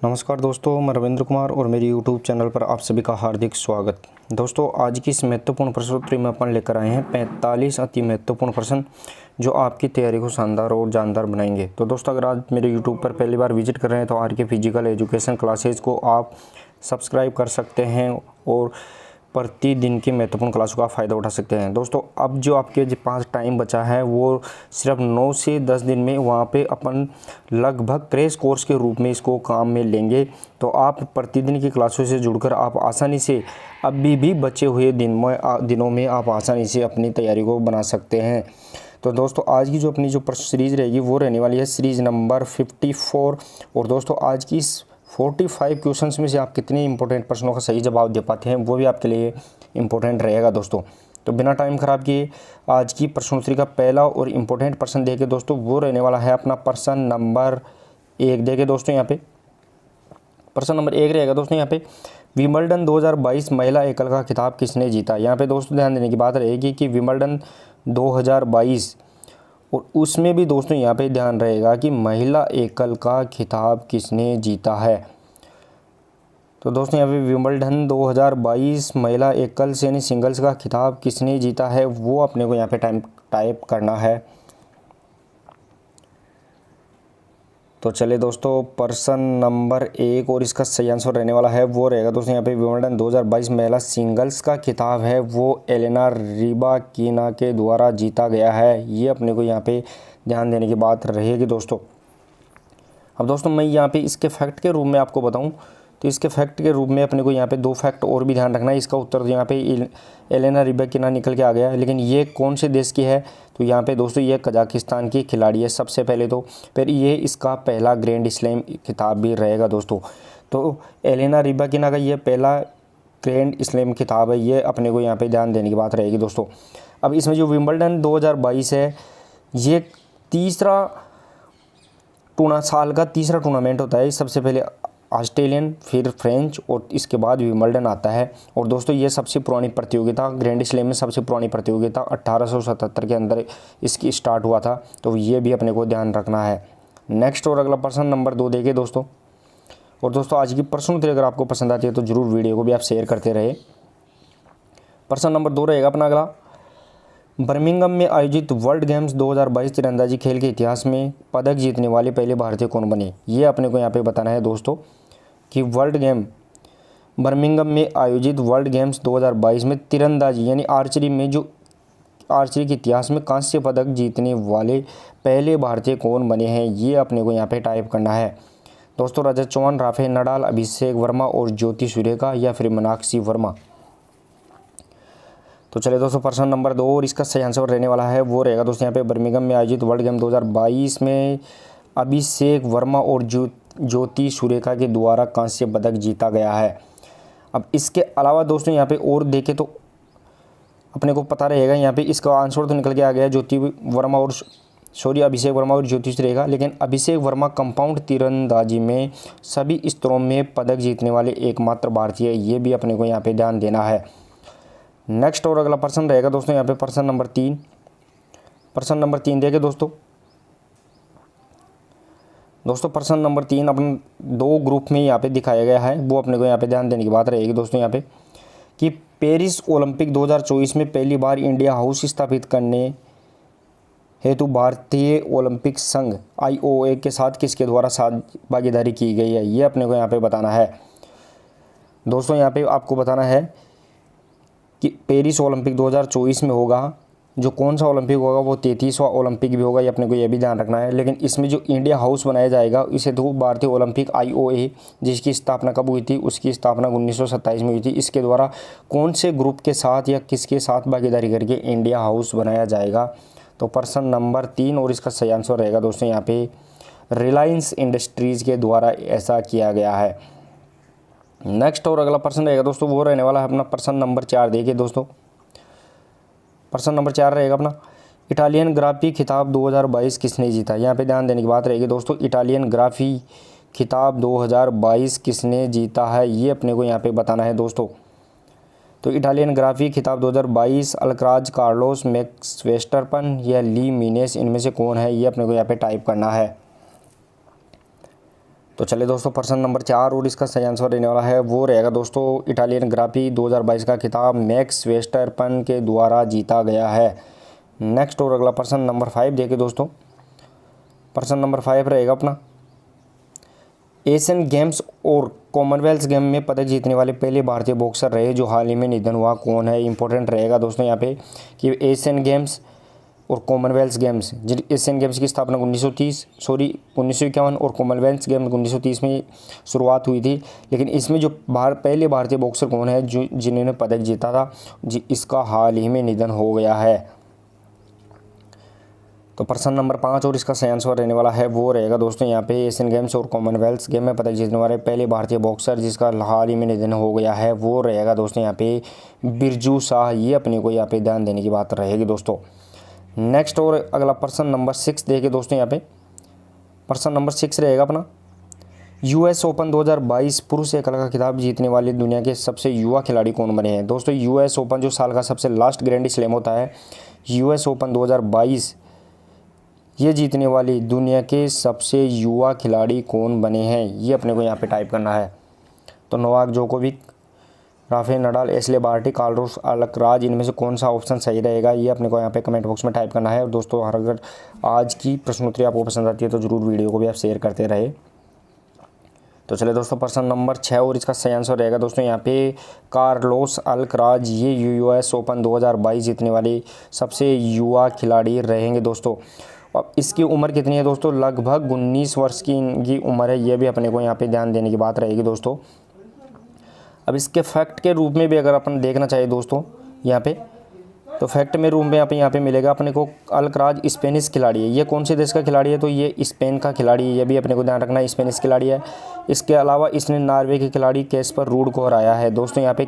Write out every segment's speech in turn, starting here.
नमस्कार दोस्तों, मैं रविंद्र कुमार और मेरी यूट्यूब चैनल पर आप सभी का हार्दिक स्वागत। दोस्तों, आज की इस महत्वपूर्ण प्रश्नोत्तरी में अपन लेकर आए हैं 45 अति महत्वपूर्ण प्रश्न जो आपकी तैयारी को शानदार और जानदार बनाएंगे। तो दोस्तों, अगर आज मेरे यूट्यूब पर पहली बार विजिट कर रहे हैं तो आर के फिजिकल एजुकेशन क्लासेज को आप सब्सक्राइब कर सकते हैं और प्रतिदिन की महत्वपूर्ण क्लासों का फ़ायदा उठा सकते हैं। दोस्तों, अब जो आपके पास टाइम बचा है वो सिर्फ 9 से 10 दिन में वहाँ पे अपन लगभग क्रैश कोर्स के रूप में इसको काम में लेंगे। तो आप प्रतिदिन की क्लासों से जुड़कर आप आसानी से अभी भी बचे हुए दिनों में आप आसानी से अपनी तैयारी को बना सकते हैं। तो दोस्तों, आज की जो अपनी जो प्रश्न सीरीज़ रहेगी वो रहने वाली है सीरीज़ नंबर 54। और दोस्तों, आज की इस 45 क्वेश्चंस में से आप कितने इंपॉर्टेंट प्रश्नों का सही जवाब दे पाते हैं वो भी आपके लिए इंपॉर्टेंट रहेगा दोस्तों। तो बिना टाइम ख़राब किए आज की प्रश्नोत्तरी का पहला और इम्पोर्टेंट प्रश्न देखे दोस्तों, वो रहने वाला है अपना प्रश्न नंबर 1। देखे दोस्तों, यहाँ पे प्रश्न नंबर 1 रहेगा दोस्तों। यहाँ पे विंबलडन 2022 महिला एकल का खिताब किसने जीता। यहाँ पे दोस्तों ध्यान देने की बात रहेगी कि विंबलडन 2022 और उसमें भी दोस्तों यहाँ पे ध्यान रहेगा कि महिला एकल का खिताब किसने जीता है। तो दोस्तों, यहाँ पे विंबलडन 2022 महिला एकल से यानी सिंगल्स का खिताब किसने जीता है वो अपने को यहाँ पे टाइप करना है। तो चलिए दोस्तों, प्रश्न नंबर 1 और इसका सही आंसर रहने वाला है वो रहेगा दोस्तों यहाँ पे विंबलडन 2022 महिला सिंगल्स का खिताब है वो एलेना रिबाकिना के द्वारा जीता गया है। ये अपने को यहाँ पे ध्यान देने की बात रहेगी दोस्तों। अब दोस्तों, मैं यहाँ पे इसके फैक्ट के रूप में आपको बताऊँ तो इसके फैक्ट के रूप में अपने को यहाँ पे 2 फैक्ट और भी ध्यान रखना है। इसका उत्तर तो यहाँ पे एलेना रिबाकिना निकल के आ गया है, लेकिन ये कौन से देश की है तो यहाँ पे दोस्तों ये कजाकिस्तान की खिलाड़ी है सबसे पहले तो। फिर ये इसका पहला ग्रैंड स्लैम खिताब भी रहेगा दोस्तों। तो एलेना रिबाकिना का ये पहला ग्रैंड स्लैम खिताब है, ये अपने को यहाँ पे ध्यान देने की बात रहेगी दोस्तों। अब इसमें जो विंबलडन 2022 है ये साल का तीसरा टूर्नामेंट होता है। सबसे पहले ऑस्ट्रेलियन, फिर फ्रेंच और इसके बाद विंबलडन आता है। और दोस्तों, ये सबसे पुरानी प्रतियोगिता ग्रैंड स्लैम में सबसे पुरानी प्रतियोगिता 1877 के अंदर इसकी स्टार्ट हुआ था। तो ये भी अपने को ध्यान रखना है। नेक्स्ट और अगला प्रश्न नंबर 2 देखिए दोस्तों। और दोस्तों, आज की प्रश्नोत्तरी अगर आपको पसंद आती है तो ज़रूर वीडियो को भी आप शेयर करते रहे। प्रश्न नंबर 2 रहेगा अपना अगला, बर्मिंघम में आयोजित वर्ल्ड गेम्स 2022 तीरंदाजी खेल के इतिहास में पदक जीतने वाले पहले भारतीय कौन बने। ये अपने को यहाँ पे बताना है दोस्तों कि बर्मिंघम में आयोजित वर्ल्ड गेम्स 2022 में तीरंदाजी यानी आर्चरी के इतिहास में कांस्य पदक जीतने वाले पहले भारतीय कौन बने हैं, ये अपने को यहाँ पे टाइप करना है दोस्तों। रजत चौहान, राफेल नडाल, अभिषेक वर्मा और ज्योति सूर्यका या फिर मीनाक्षी वर्मा। तो चलिए दोस्तों, प्रश्न नंबर 2 और इसका सही आंसर रहने वाला है वो रहेगा दोस्तों यहाँ पे बर्मिंघम में आयोजित वर्ल्ड गेम 2022 में अभिषेक वर्मा और ज्योति सूर्यका के द्वारा कांस्य पदक जीता गया है। अब इसके अलावा दोस्तों यहाँ पे और देखें तो अपने को पता रहेगा यहाँ पे इसका आंसर तो निकल के आ गया अभिषेक वर्मा और ज्योति सूर्यका। लेकिन अभिषेक वर्मा कंपाउंड तीरंदाजी में सभी स्तरों में पदक जीतने वाले एकमात्र भारतीय, ये भी अपने को यहाँ पे ध्यान देना है। नेक्स्ट और अगला प्रश्न रहेगा दोस्तों यहाँ पे प्रश्न नंबर 3। प्रश्न नंबर 3 देखिए दोस्तों। प्रश्न नंबर 3 अपन 2 ग्रुप में यहाँ पे दिखाया गया है, वो अपने को यहाँ पे ध्यान देने की बात रहेगी दोस्तों यहाँ पे कि पेरिस ओलंपिक 2024 में पहली बार इंडिया हाउस स्थापित करने हेतु भारतीय ओलंपिक संघ IOA के साथ किसके द्वारा भागीदारी की गई है, ये अपने को यहाँ पे बताना है दोस्तों। यहाँ पे आपको बताना है कि पेरिस ओलंपिक 2024 में होगा, जो कौन सा ओलंपिक होगा वो 33वां ओलंपिक भी होगा, ये अपने को ये भी ध्यान रखना है। लेकिन इसमें जो इंडिया हाउस बनाया जाएगा इसे तो भारतीय ओलंपिक IOA जिसकी स्थापना कब हुई थी, उसकी स्थापना 1927 में हुई थी। इसके द्वारा कौन से ग्रुप के साथ या किसके साथ भागीदारी करके इंडिया हाउस बनाया जाएगा। तो प्रश्न नंबर 3 और इसका सही आंसर रहेगा दोस्तों यहाँ पे रिलायंस इंडस्ट्रीज़ के द्वारा ऐसा किया गया है। नेक्स्ट और अगला प्रश्न रहेगा दोस्तों वो रहने वाला है अपना प्रश्न नंबर 4। देखिए दोस्तों, प्रश्न नंबर 4 रहेगा अपना इटालियन ग्राफी खिताब 2022 किसने जीता। यहाँ पे ध्यान देने की बात रहेगी दोस्तों, इटालियन ग्राफी खिताब 2022 किसने जीता है, ये अपने को यहाँ पे बताना है दोस्तों। तो इटालियन ग्राफी खिताब 2022 अल्काराज, कार्लोस, मैक्स वेस्टरपन या ली मिनेस, इनमें से कौन है, ये अपने को यहाँ पे टाइप करना है। तो चलिए दोस्तों, प्रश्न नंबर 4 और इसका सही आंसर रहने वाला है वो रहेगा दोस्तों, इटालियन ग्राफी 2022 का खिताब मैक्स वेस्टरपन के द्वारा जीता गया है। नेक्स्ट और अगला प्रश्न नंबर 5 देखिए दोस्तों, प्रश्न नंबर 5 रहेगा अपना, एशियन गेम्स और कॉमनवेल्थ गेम में पदक जीतने वाले पहले भारतीय बॉक्सर रहे जो हाल ही में निधन हुआ, कौन है। इंपॉर्टेंट रहेगा दोस्तों यहाँ पे कि एशियन गेम्स और कॉमनवेल्थ गेम्स, जिन एशियन गेम्स की स्थापना 1951 और कॉमनवेल्थ गेम्स 1930 में शुरुआत हुई थी, लेकिन इसमें जो पहले भारतीय बॉक्सर कौन है जो जिन्होंने पदक जीता था, इसका हाल ही में निधन हो गया है। तो प्रश्न नंबर 5 और इसका सही आंसर रहने वाला है वो रहेगा दोस्तों यहाँ पे, एशियन गेम्स और कॉमनवेल्थ गेम में पदक जीतने वाले पहले भारतीय बॉक्सर जिसका हाल ही में निधन हो गया है वो रहेगा दोस्तों यहाँ पे बिरजू शाह। ये अपने को यहाँ पे ध्यान देने की बात रहेगी दोस्तों। नेक्स्ट और अगला प्रश्न नंबर 6 देखिए दोस्तों, यहाँ पे प्रश्न नंबर 6 रहेगा अपना, US ओपन 2022 पुरुष एकल का खिताब जीतने वाले दुनिया के सबसे युवा खिलाड़ी कौन बने हैं। दोस्तों US ओपन जो साल का सबसे लास्ट ग्रैंड स्लैम होता है, US ओपन 2022 ये जीतने वाली दुनिया के सबसे युवा खिलाड़ी कौन बने हैं, ये अपने को यहाँ पे टाइप करना है। तो Novak Djokovic, Rafael Nadal, Ashleigh Barty, Carlos Alcaraz, इनमें से कौन सा ऑप्शन सही रहेगा ये अपने को यहाँ पे कमेंट बॉक्स में टाइप करना है। और दोस्तों अगर आज की प्रश्नोत्तरी आपको पसंद आती है तो ज़रूर वीडियो को भी आप शेयर करते रहे। तो चलिए दोस्तों, प्रश्न नंबर 6 और इसका सही आंसर रहेगा दोस्तों यहाँ पे कार्लोस अल्कराज, ये US ओपन 2022 जीतने वाले सबसे युवा खिलाड़ी रहेंगे दोस्तों। अब इसकी उम्र कितनी है दोस्तों, लगभग 19 वर्ष की इनकी उम्र है, ये भी अपने को यहाँ पे ध्यान देने की बात रहेगी दोस्तों। अब इसके फैक्ट के रूप में भी अगर अपन देखना चाहिए दोस्तों यहाँ पे, तो फैक्ट में रूम में यहाँ पे मिलेगा अपने को, अल्कराज स्पेनिश खिलाड़ी है। ये कौन से देश का खिलाड़ी है, तो ये स्पेन का खिलाड़ी है, ये भी अपने को ध्यान रखना है, स्पेनिश खिलाड़ी है। इसके अलावा इसने नॉर्वे के खिलाड़ी कैस्पर रूड को हराया है। दोस्तों यहाँ पे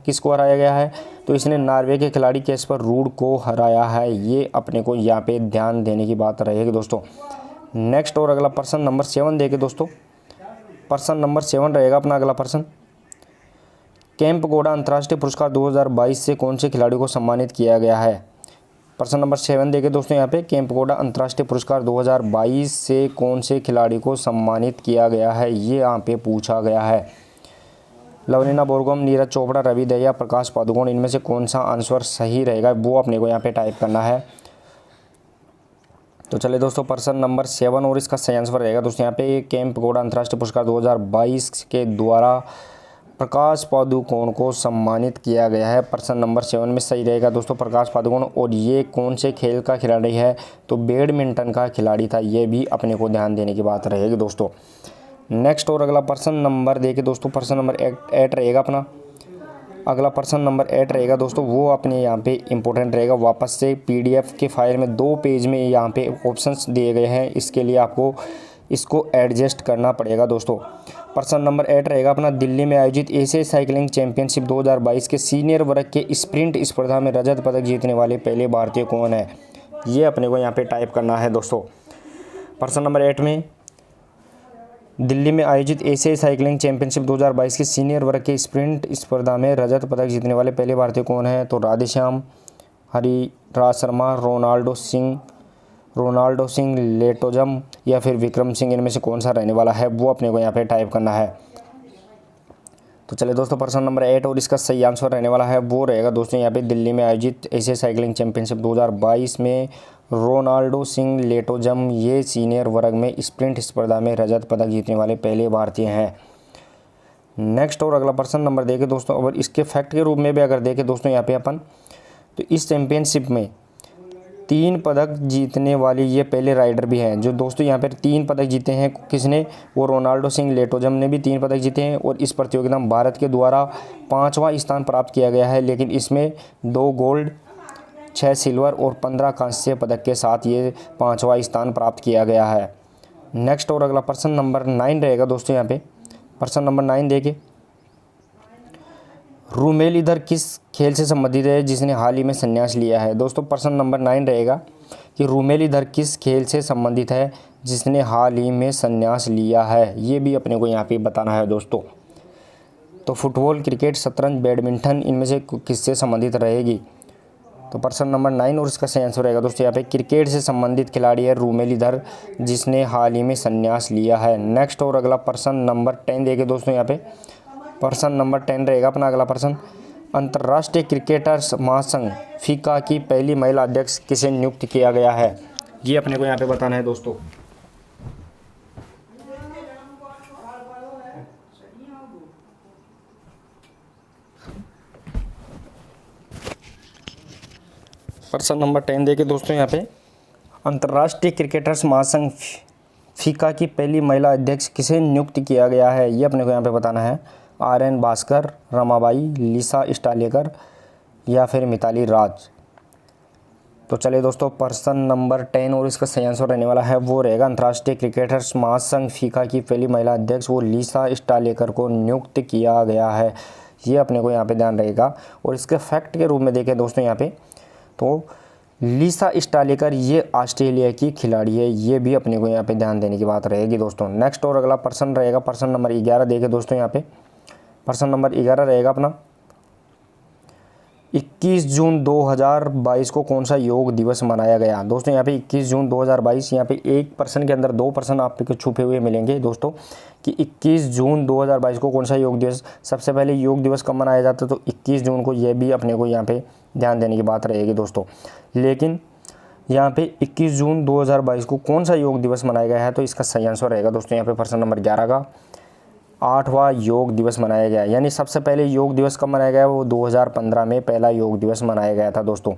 किसको हराया गया है, तो इसने नॉर्वे के खिलाड़ी कैस्पर रूड को हराया है, ये अपने को यहाँ पे ध्यान देने की बात रहेगी दोस्तों। नेक्स्ट और अगला प्रश्न नंबर 7 देखे दोस्तों, प्रश्न नंबर 7 रहेगा अपना अगला प्रश्न, केम्पगोड़ा अंतर्राष्ट्रीय पुरस्कार 2022 से कौन से खिलाड़ी को सम्मानित किया गया है। प्रश्न नंबर 7 देखें दोस्तों यहाँ पे, केम्पगोड़ा अंतर्राष्ट्रीय पुरस्कार 2022 से कौन से खिलाड़ी को सम्मानित किया गया है, ये यहाँ पे पूछा गया है। लवलीना बोरगोम, नीरज चोपड़ा, रवि दहिया, प्रकाश पादुकोण, इनमें से कौन सा आंसर सही रहेगा वो अपने को यहाँ पे टाइप करना है। तो चलिए दोस्तों, प्रश्न नंबर 7 और इसका सही आंसर रहेगा दोस्तों यहाँ पे, केम्पगोड़ा अंतर्राष्ट्रीय पुरस्कार 2022 के द्वारा प्रकाश पादुकोण को सम्मानित किया गया है। प्रश्न नंबर 7 में सही रहेगा दोस्तों प्रकाश पादुकोण। और ये कौन से खेल का खिलाड़ी है, तो बैडमिंटन का खिलाड़ी था, ये भी अपने को ध्यान देने की बात रहेगी दोस्तों। नेक्स्ट और अगला प्रश्न नंबर देखिए दोस्तों, प्रश्न नंबर 8 रहेगा अपना, अगला प्रश्न नंबर 8 रहेगा दोस्तों, वो अपने यहाँ पे इंपॉर्टेंट रहेगा। वापस से PDF के फाइल में 2 पेज में यहाँ पे ऑप्शंस दिए गए हैं, इसके लिए आपको इसको एडजस्ट करना पड़ेगा दोस्तों। प्रश्न नंबर 8 रहेगा अपना, दिल्ली में आयोजित एशियाई साइकिलिंग चैंपियनशिप 2022 के सीनियर वर्ग के स्प्रिंट स्पर्धा में रजत पदक जीतने वाले पहले भारतीय कौन है, ये अपने को यहाँ पे टाइप करना है दोस्तों। प्रश्न नंबर 8 में, दिल्ली में आयोजित एशियाई साइकिलिंग चैंपियनशिप 2022 के सीनियर वर्ग के स्प्रिंट स्पर्धा में रजत पदक जीतने वाले पहले भारतीय कौन है, तो राधेश्याम, हरिराज शर्मा, रोनाल्डो सिंह लेटोजम या फिर विक्रम सिंह, इनमें से कौन सा रहने वाला है वो अपने को यहाँ पे टाइप करना है। तो चलिए दोस्तों, प्रश्न नंबर 8 और इसका सही आंसर रहने वाला है वो रहेगा दोस्तों यहाँ पे, दिल्ली में आयोजित एशियाई साइकिलिंग चैंपियनशिप 2022 में रोनाल्डो सिंह लेटोजम ये सीनियर वर्ग में स्प्रिंट स्पर्धा में रजत पदक जीतने वाले पहले भारतीय हैं। नेक्स्ट और अगला प्रश्न नंबर देखें दोस्तों, और इसके फैक्ट के रूप में भी अगर देखें दोस्तों यहाँ पे अपन, तो इस चैंपियनशिप में 3 पदक जीतने वाली ये पहले राइडर भी हैं, जो दोस्तों यहाँ पर 3 पदक जीते हैं। किसने, वो रोनाल्डो सिंह लेटोजम ने भी 3 पदक जीते हैं। और इस प्रतियोगिता में भारत के द्वारा 5वां स्थान प्राप्त किया गया है, लेकिन इसमें 2 गोल्ड, 6 सिल्वर और 15 कांस्य पदक के साथ ये 5वां स्थान प्राप्त किया गया है। नेक्स्ट और अगला प्रश्न नंबर 9 रहेगा दोस्तों यहाँ पे, प्रश्न नंबर 9 देखिए, रुमेलीधर किस खेल से संबंधित है जिसने हाल ही में संन्यास लिया है। दोस्तों प्रश्न नंबर 9 रहेगा कि रुमेलीधर किस खेल से संबंधित है जिसने हाल ही में संन्यास लिया है, ये भी अपने को यहाँ पे बताना है दोस्तों। तो फुटबॉल, क्रिकेट, शतरंज, बैडमिंटन, इनमें से किससे संबंधित रहेगी। तो पर्सन नंबर 9 और इसका सही आंसर रहेगा दोस्तों यहाँ पे क्रिकेट से संबंधित खिलाड़ी है रुमेलीधर, जिसने हाल ही में संन्यास लिया है। नेक्स्ट और अगला पर्सन नंबर 10 देखिए दोस्तों यहाँ पे पर्सन नंबर 10 रहेगा अपना अगला पर्सन। अंतर्राष्ट्रीय क्रिकेटर्स महासंघ फीफा की पहली महिला अध्यक्ष किसे नियुक्त किया गया है, ये अपने को यहाँ पे बताना है दोस्तों। पर्सन नंबर 10 देखिए दोस्तों यहाँ पे अंतर्राष्ट्रीय क्रिकेटर्स महासंघ फीफा की पहली महिला अध्यक्ष किसे नियुक्त किया गया है, ये अपने को यहाँ पे बताना है। RN भास्कर, रमाबाई, लिसा स्टालेकर या फिर मिताली राज। तो चलिए दोस्तों पर्सन नंबर 10 और इसका सही आंसर रहने वाला है वो रहेगा अंतर्राष्ट्रीय क्रिकेटर्स महासंघ फीफा की पहली महिला अध्यक्ष वो लिसा स्टालेकर को नियुक्त किया गया है, ये अपने को यहाँ पे ध्यान रहेगा। और इसके फैक्ट के रूप में देखें दोस्तों यहाँ पे तो लिसा स्टालेकर ये ऑस्ट्रेलिया की खिलाड़ी है, ये भी अपने को यहाँ पे ध्यान देने की बात रहेगी दोस्तों। नेक्स्ट और अगला पर्सन रहेगा पर्सन नंबर 11 देखे दोस्तों यहाँ पे पर्सन नंबर 11 रहेगा अपना 21 जून 2022 को कौन सा योग दिवस मनाया गया। दोस्तों यहाँ पे 21 जून 2022 यहाँ पे एक पर्सन के अंदर 2 पर्सन आप पे छुपे हुए मिलेंगे दोस्तों कि 21 जून 2022 को कौन सा योग दिवस। सबसे पहले योग दिवस कब मनाया जाता है तो 21 जून को, ये भी अपने को यहाँ पे ध्यान देने की बात रहेगी दोस्तों। लेकिन यहाँ पे 21 जून 2022 को कौन सा योग दिवस मनाया गया है तो इसका सही आंसर रहेगा दोस्तों यहाँ पे पर्सन नंबर 11 का 8वां योग दिवस मनाया गया। यानी सबसे पहले योग दिवस कब मनाया गया वो 2015 में पहला योग दिवस मनाया गया था दोस्तों।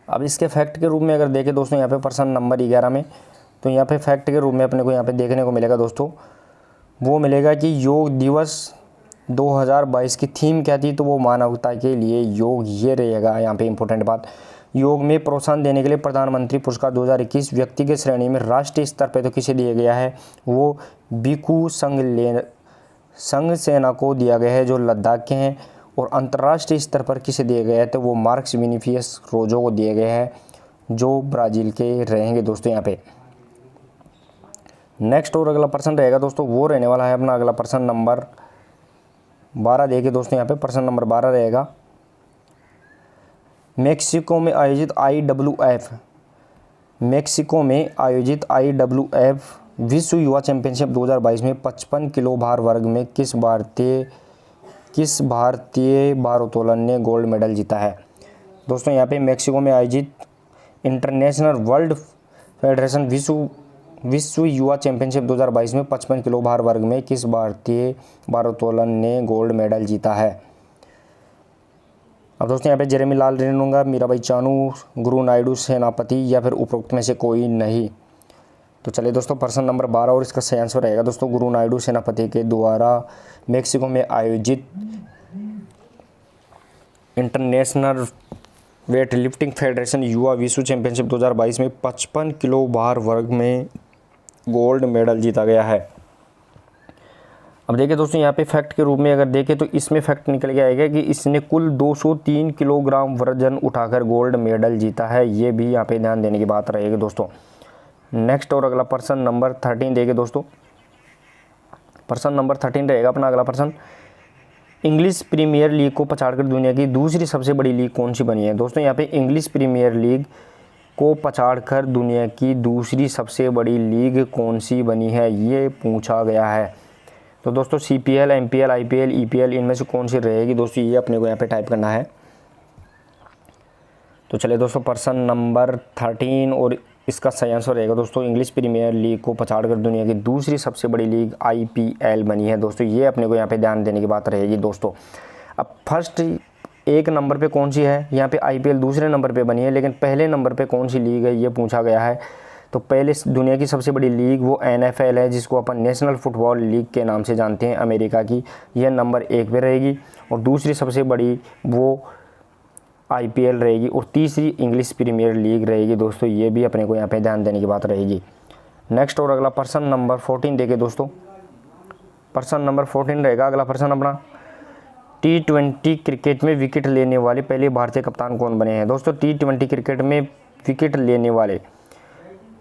अब इसके फैक्ट के रूप में अगर देखें दोस्तों यहाँ पे पर्सन नंबर 11 में तो यहाँ पे फैक्ट के रूप में अपने को यहाँ पे देखने को मिलेगा दोस्तों, वो मिलेगा कि योग दिवस 2022 की थीम क्या थी तो वो मानवता के लिए योग, ये रहेगा यहाँ पे इंपॉर्टेंट बात। योग में प्रोत्साहन देने के लिए प्रधानमंत्री पुरस्कार 2021 व्यक्तिगत श्रेणी में राष्ट्रीय स्तर पर तो किसे दिया गया है वो भिक्खु संघ सेना को दिया गया है जो लद्दाख के हैं। और अंतर्राष्ट्रीय स्तर पर किसे दिया गया है तो वो मार्कस विनिफियस रोजो को दिए गए हैं जो ब्राज़ील के रहेंगे दोस्तों यहाँ पे। नेक्स्ट और अगला पर्सन रहेगा दोस्तों वो रहने वाला है अपना अगला पर्सन नंबर 12 देखिए दोस्तों यहाँ पे पर्सन नंबर 12 रहेगा मेक्सिको में आयोजित IWF विश्व युवा चैंपियनशिप 2022 में 55 किलो भार वर्ग में किस भारतीय भारोत्तोलन ने गोल्ड मेडल जीता है। दोस्तों यहाँ पे मेक्सिको में आयोजित इंटरनेशनल वर्ल्ड फेडरेशन विश्व युवा चैंपियनशिप 2022 में 55 किलो भार वर्ग में किस भारतीय भारोत्तोलन ने गोल्ड मेडल जीता है। अब दोस्तों यहाँ पे जेरेमी लाल रेणुका, मीराबाई चानू, गुरु नायडू सेनापति या फिर उपरोक्त में से कोई नहीं। तो चलिए दोस्तों पर्सन नंबर 12 और इसका सही आंसर रहेगा दोस्तों गुरु नायडू सेनापति के द्वारा मेक्सिको में आयोजित इंटरनेशनल वेट लिफ्टिंग फेडरेशन युवा विश्व चैंपियनशिप 2022 में 55 किलो भार वर्ग में गोल्ड मेडल जीता गया है। अब देखिए दोस्तों यहाँ पे फैक्ट के रूप में अगर देखें तो इसमें फैक्ट निकल के आएगा कि इसने कुल 203 किलोग्राम वजन उठाकर गोल्ड मेडल जीता है, ये भी यहाँ पे ध्यान देने की बात रहेगी दोस्तों। नेक्स्ट और अगला पर्सन नंबर 13 देखिए दोस्तों पर्सन नंबर 13 रहेगा अपना अगला पर्सन। इंग्लिश प्रीमियर लीग को पछाड़कर दुनिया की दूसरी सबसे बड़ी लीग कौन सी बनी है। दोस्तों यहाँ पे इंग्लिश प्रीमियर लीग को पछाड़कर दुनिया की दूसरी सबसे बड़ी लीग कौन सी बनी है, ये पूछा गया है। तो दोस्तों CPL, MPL, IPL, EPL इनमें से कौन सी रहेगी दोस्तों, ये अपने को यहाँ पे टाइप करना है। तो चलिए दोस्तों पर्सन नंबर 13 और इसका सही आंसर रहेगा दोस्तों इंग्लिश प्रीमियर लीग को पछाड़कर दुनिया की दूसरी सबसे बड़ी लीग IPL बनी है दोस्तों, ये अपने को यहाँ पे ध्यान देने की बात रहेगी दोस्तों। अब फर्स्ट एक नंबर पे कौन सी है, यहाँ पे IPL दूसरे नंबर पे बनी है, लेकिन पहले नंबर पे कौन सी लीग है ये पूछा गया है। तो पहले दुनिया की सबसे बड़ी लीग वो NFL है जिसको अपन नेशनल फुटबॉल लीग के नाम से जानते हैं अमेरिका की, यह नंबर 1 पे रहेगी। और दूसरी सबसे बड़ी वो IPL रहेगी और तीसरी इंग्लिश प्रीमियर लीग रहेगी दोस्तों, ये भी अपने को यहाँ पे ध्यान देने की बात रहेगी। नेक्स्ट और अगला पर्सन नंबर 14 देखिए दोस्तों पर्सन नंबर 14 रहेगा अगला पर्सन अपना। T20 क्रिकेट में विकेट लेने वाले पहले भारतीय कप्तान कौन बने हैं। दोस्तों T20 क्रिकेट में विकेट लेने वाले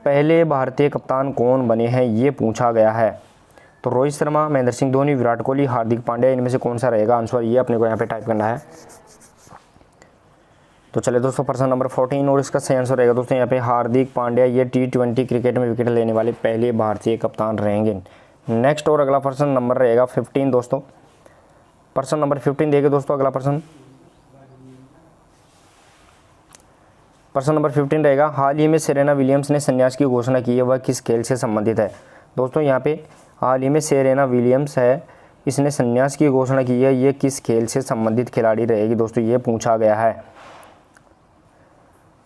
पहले भारतीय कप्तान कौन बने हैं ये पूछा गया है। तो रोहित शर्मा, महेंद्र सिंह धोनी, विराट कोहली, हार्दिक पांड्या, इनमें से कौन सा रहेगा आंसर, ये अपने को यहाँ पे टाइप करना है। तो चलिए दोस्तों प्रश्न नंबर 14 और इसका सही आंसर रहेगा दोस्तों यहाँ पे हार्दिक पांड्या ये T20 क्रिकेट में विकेट लेने वाले पहले भारतीय कप्तान रहेंगे। नेक्स्ट और अगला प्रश्न नंबर रहेगा 15 दोस्तों। प्रश्न नंबर 15 देखिए दोस्तों अगला प्रश्न नंबर 15 रहेगा हाल ही में सेरेना विलियम्स ने संन्यास की घोषणा की है, वह किस खेल से संबंधित है। दोस्तों यहाँ पे हाल ही में सेरेना विलियम्स है, इसने संन्यास की घोषणा की है, ये किस खेल से संबंधित खिलाड़ी रहेगी दोस्तों, ये पूछा गया है।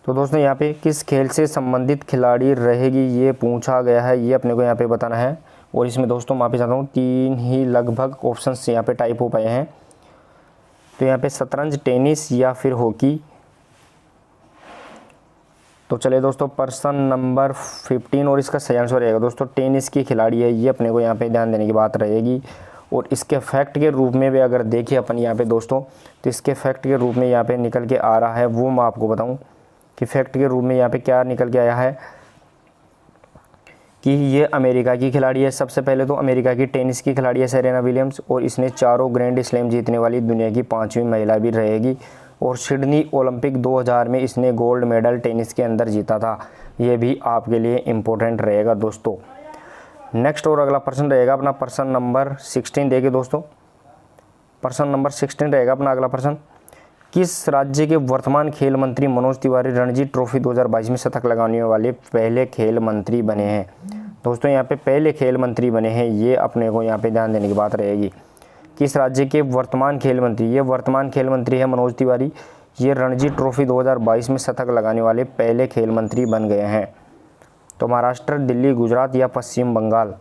तो दोस्तों यहाँ पे किस खेल से संबंधित खिलाड़ी रहेगी ये पूछा गया है, ये अपने को यहाँ पे बताना है। और इसमें दोस्तों माफ़ी चाहता हूँ 3 ही लगभग ऑप्शंस यहाँ पे टाइप हो पाए हैं। तो यहाँ पे शतरंज, टेनिस या फिर हॉकी। तो चलिए दोस्तों प्रश्न नंबर 15 और इसका सही आंसर रहेगा दोस्तों टेनिस की खिलाड़ी है, ये अपने को यहाँ पे ध्यान देने की बात रहेगी। और इसके फैक्ट के रूप में भी अगर देखिए अपन यहाँ पे दोस्तों, तो इसके फैक्ट के रूप में यहाँ पे निकल के आ रहा है, वो मैं आपको बताऊँ कि फैक्ट के रूप में यहाँ पे क्या निकल के आया है कि ये अमेरिका की खिलाड़ी है। सबसे पहले तो अमेरिका की टेनिस की खिलाड़ी है सेरेना विलियम्स, और इसने 4 ग्रैंड स्लैम जीतने वाली दुनिया की 5वीं महिला भी रहेगी। और सिडनी ओलंपिक 2000 में इसने गोल्ड मेडल टेनिस के अंदर जीता था, ये भी आपके लिए इम्पोर्टेंट रहेगा दोस्तों। नेक्स्ट और अगला प्रश्न रहेगा अपना प्रश्न नंबर 16 देखिए दोस्तों। प्रश्न नंबर 16 रहेगा अपना अगला प्रश्न, किस राज्य के वर्तमान खेल मंत्री मनोज तिवारी रणजी ट्रॉफी 2022 में शतक लगाने वाले पहले खेल मंत्री बने हैं। दोस्तों यहाँ पे पहले खेल मंत्री बने हैं, ये अपने को यहाँ पे ध्यान देने की बात रहेगी। किस राज्य के वर्तमान खेल मंत्री, ये वर्तमान खेल मंत्री है मनोज तिवारी, ये रणजी ट्रॉफी 2022 में शतक लगाने वाले पहले खेल मंत्री बन गए हैं। तो महाराष्ट्र, दिल्ली, गुजरात या पश्चिम बंगाल।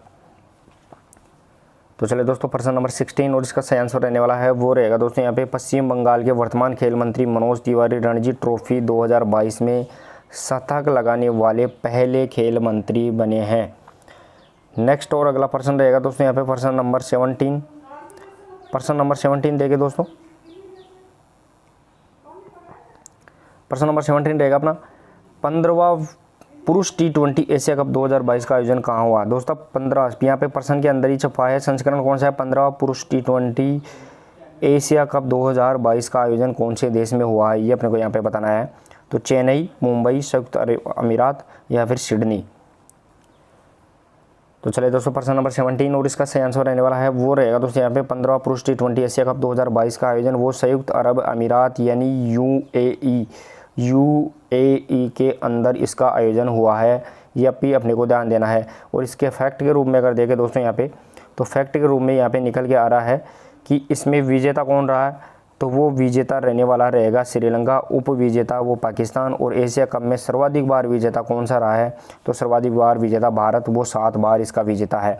तो चलिए दोस्तों प्रश्न नंबर 16 और इसका सही आंसर रहने वाला है वो रहेगा दोस्तों यहाँ पे पश्चिम बंगाल के वर्तमान खेल मंत्री मनोज तिवारी रणजी ट्रॉफी 2022 में शतक लगाने वाले पहले खेल मंत्री बने हैं। नेक्स्ट और अगला प्रश्न रहेगा दोस्तों यहाँ पे प्रश्न नंबर 17। प्रश्न नंबर 17 देखिए दोस्तों। प्रश्न नंबर 17 रहेगा अपना 15वां पुरुष T20 एशिया कप 2022 का आयोजन कहाँ हुआ। दोस्तों 15 यहाँ पे प्रश्न के अंदर ही छपा है, संस्करण कौन सा है, 15वां पुरुष T20 एशिया कप 2022 का आयोजन कौन से देश में हुआ है, ये अपने को यहाँ पे बताना है। तो चेन्नई, मुंबई, संयुक्त अरब अमीरात या फिर सिडनी। तो चलिए दोस्तों प्रश्न नंबर 17 और इसका सही आंसर रहने वाला है वो रहेगा दोस्तों यहाँ पे 15वां पुरुष T20 एशिया कप 2022 का आयोजन वो संयुक्त अरब अमीरात यानी यूएई के अंदर इसका आयोजन हुआ है, ये भी अपने को ध्यान देना है। और इसके फैक्ट के रूप में अगर देखें दोस्तों यहाँ पे, तो फैक्ट के रूप में यहाँ पे निकल के आ रहा है कि इसमें विजेता कौन रहा है, तो वो विजेता रहने वाला रहेगा श्रीलंका, उप विजेता वो पाकिस्तान। और एशिया कप में सर्वाधिक बार विजेता कौन सा रहा है, तो सर्वाधिक बार विजेता भारत, वो 7 बार इसका विजेता है।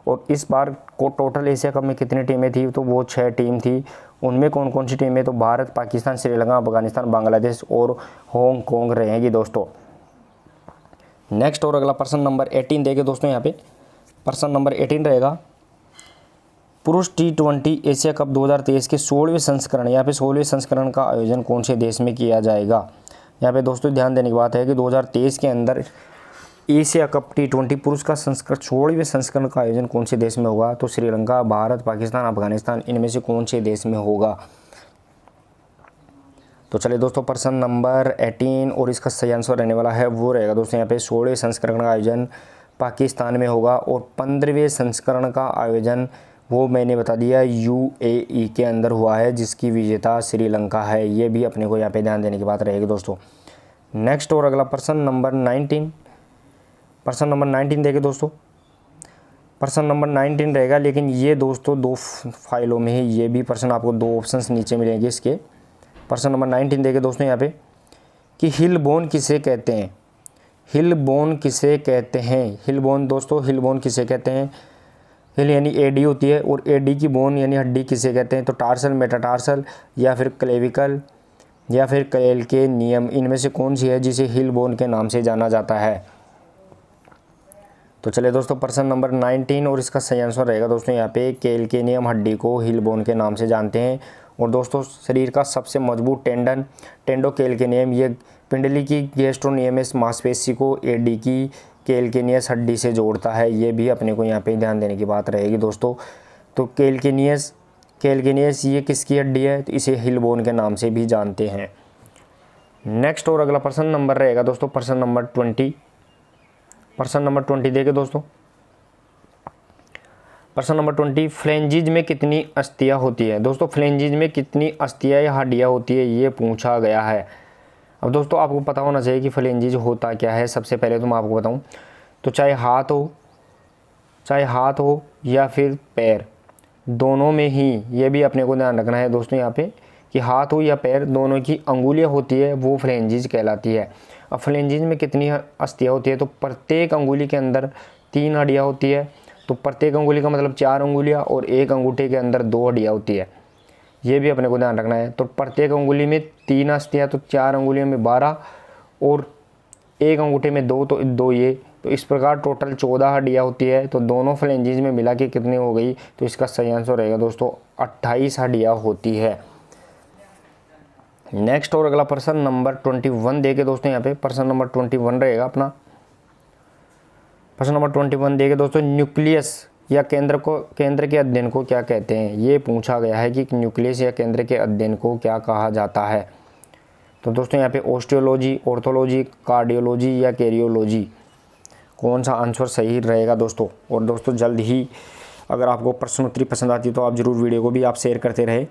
और इस बार को टोटल एशिया कप में कितनी टीमें थी, तो वो 6 टीम थी। उनमें कौन कौन सी टीमें, तो भारत, पाकिस्तान, श्रीलंका, अफगानिस्तान, बांग्लादेश और हांगकांग रहेंगी दोस्तों। नेक्स्ट और अगला प्रश्न नंबर 18 देखे दोस्तों यहाँ पे। प्रश्न नंबर 18 रहेगा पुरुष T20 एशिया कप 2023 के 16वें संस्करण, यहाँ पे 16वें संस्करण का आयोजन कौन से देश में किया जाएगा। यहाँ पे दोस्तों ध्यान देने की बात है कि 2023 के अंदर एशिया कप T20 पुरुष का संस्करण 16वें संस्करण का आयोजन कौन से देश में होगा, तो श्रीलंका, भारत, पाकिस्तान, अफगानिस्तान, इनमें से कौन से देश में होगा। तो चलिए दोस्तों प्रश्न नंबर 18 और इसका सही आंसर रहने वाला है वो रहेगा दोस्तों यहाँ पे 16वें संस्करण का आयोजन पाकिस्तान में होगा। और 15वें संस्करण का आयोजन वो मैंने बता दिया यूएई के अंदर हुआ है, जिसकी विजेता श्रीलंका है, ये भी अपने को यहाँ पे ध्यान देने की बात रहेगी दोस्तों। नेक्स्ट और अगला प्रश्न नंबर 19। प्रश्न नंबर 19 देखें दोस्तों। प्रश्न नंबर 19 रहेगा, लेकिन ये दोस्तों 2 फाइलों में है, ये भी प्रश्न आपको 2 ऑप्शंस नीचे मिलेंगे इसके। प्रश्न नंबर 19 देखें दोस्तों यहाँ पे कि हिल बोन किसे कहते हैं। हिल बोन किसे कहते हैं, हिल बोन दोस्तों, हिल बोन किसे कहते हैं। हिल यानी एडी होती है, और एडी की बोन यानी हड्डी किसे कहते हैं, तो टार्सल, मेटाटार्सल या फिर क्लेविकल या फिर कैल्केनियम, इनमें से कौन सी है जिसे हिल बोन के नाम से जाना जाता है। तो चलिए दोस्तों प्रश्न नंबर 19 और इसका सही आंसर रहेगा दोस्तों यहाँ पे कैल्केनियम हड्डी को हिल बोन के नाम से जानते हैं। और दोस्तों शरीर का सबसे मजबूत टेंडन टेंडोकैल्केनियम, ये पिंडली की गैस्ट्रोनियमस मांसपेशी को एडी की कैल्केनियस हड्डी से जोड़ता है, ये भी अपने को यहाँ पे ध्यान देने की बात रहेगी दोस्तों। तो कैल्केनियस ये किसकी हड्डी है, तो इसे हिल बोन के नाम से भी जानते हैं। नेक्स्ट और अगला प्रश्न नंबर रहेगा दोस्तों प्रश्न नंबर 20। प्रश्न नंबर 20 देखिए दोस्तों, प्रश्न नंबर 20, फ्लेंजिज में कितनी अस्थियां होती है। दोस्तों फ्लेंजिज में कितनी अस्थियां या हड्डियां होती है ये पूछा गया है। अब दोस्तों आपको पता होना चाहिए कि फ्लेंजिज होता क्या है। सबसे पहले तो मैं आपको बताऊं तो चाहे हाथ हो या फिर पैर, दोनों में ही ये भी अपने को ध्यान रखना है दोस्तों यहाँ पे कि हाथ हो या पैर दोनों की अंगुलियाँ होती है वो फ्लेंजिज कहलाती है। अब फ्लेंजिज में कितनी अस्थियाँ होती है तो प्रत्येक अंगुली के अंदर 3 हड्डियाँ होती है। तो प्रत्येक अंगुली का मतलब 4 अंगुलियाँ और एक अंगूठे के अंदर 2 हड्डियाँ होती है। ये भी अपने को ध्यान रखना है। तो प्रत्येक अंगुली में 3 अस्थियाँ तो 4 अंगुलियों में 12 और एक अंगूठे में 2 तो 2 ये, तो इस प्रकार टोटल 14 हड्डियाँ होती है। तो दोनों फ्लेंजिज में मिला के कितनी हो गई तो इसका सही आंसर रहेगा दोस्तों 28 हड्डियाँ होती है। नेक्स्ट और अगला प्रश्न नंबर 21 देखे दोस्तों, यहाँ पे प्रश्न नंबर 21 रहेगा अपना। प्रश्न नंबर 21 देखे दोस्तों, न्यूक्लियस या केंद्र के अध्ययन को क्या कहते हैं। ये पूछा गया है कि न्यूक्लियस या केंद्र के अध्ययन को क्या कहा जाता है। तो दोस्तों यहाँ पे ऑस्टियोलॉजी, ऑर्थोलॉजी, कार्डियोलॉजी या कैरियोलॉजी, कौन सा आंसर सही रहेगा दोस्तों। और दोस्तों जल्द ही अगर आपको प्रश्नोत्तरी पसंद आती है तो आप ज़रूर वीडियो को भी आप शेयर करते रहे।